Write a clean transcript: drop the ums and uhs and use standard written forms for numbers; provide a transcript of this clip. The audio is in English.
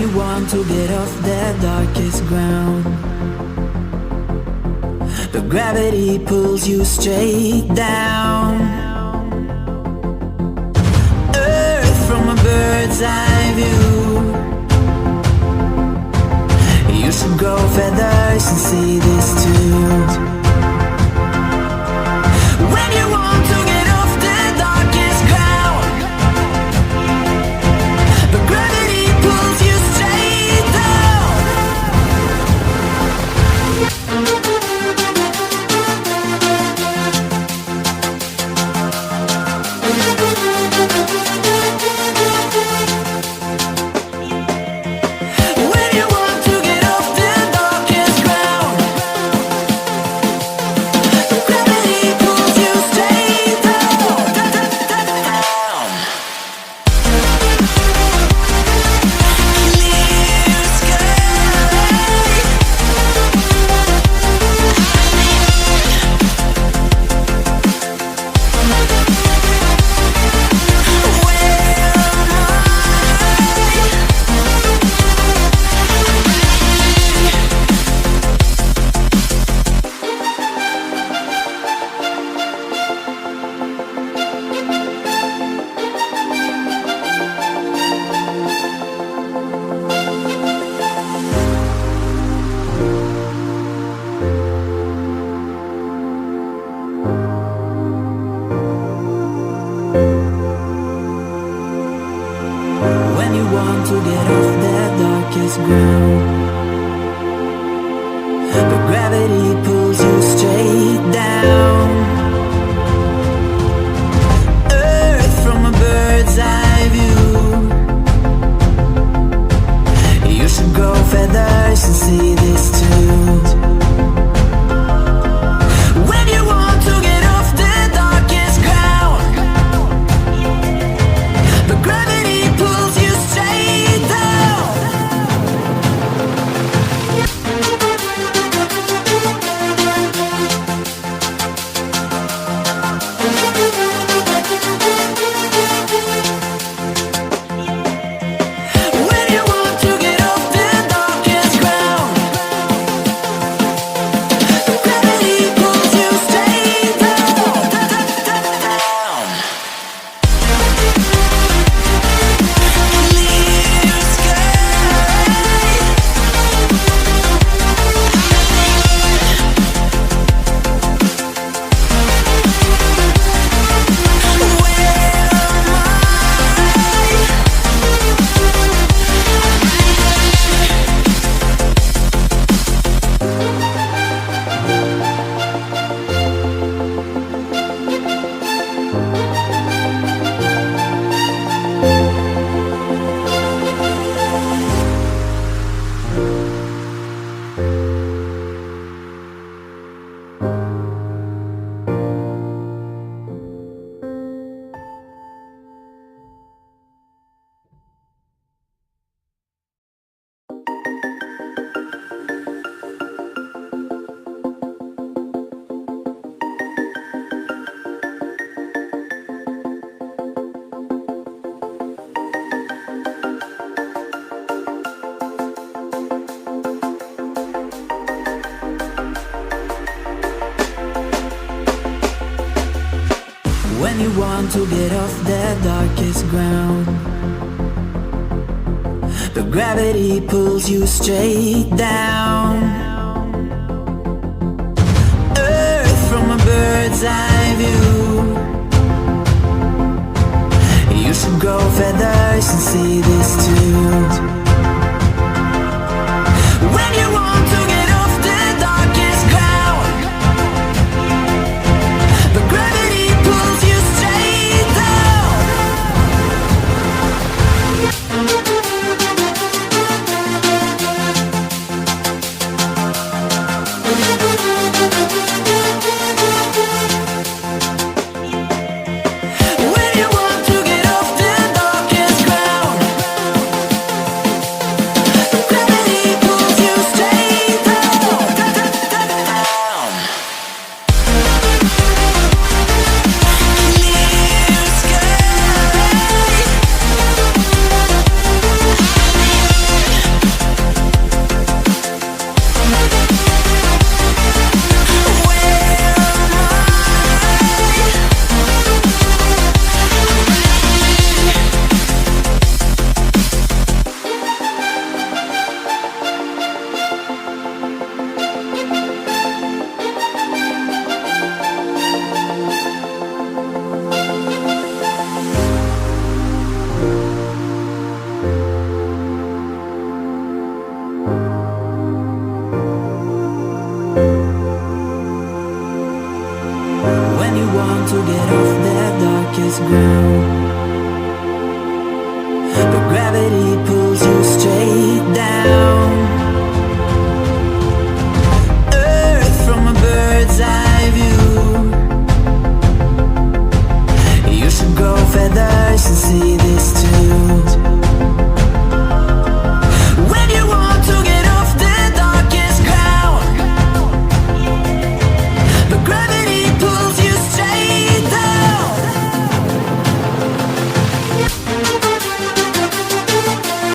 you want to get off the darkest ground, the gravity pulls you straight down. Earth from a bird's eye view. You should grow feathers and see this too. When you want to get off the darkest ground, the gravity pulls you straight down. When you want to get off the darkest ground, the gravity pulls you straight down, down. Clear sky. When you want to get off the darkest ground, the gravity pulls you straight down. Earth from a bird's eye view. You should grow feathers and see this too. When you want to get off the darkest ground, the gravity pulls you straight down. When you want to get off the darkest ground, the gravity pulls you straight down, down. Clear sky. When you want to get off the darkest ground, the gravity pulls you straight down. Earth from a bird's eye view. You should grow feathers and see this too. When you want to get off the darkest ground, the gravity pulls you straight down. When you want to get off the darkest ground, want to get off that darkest ground. But gravity pulls you straight down. Earth from a bird's eye view. You should grow feathers and see this too.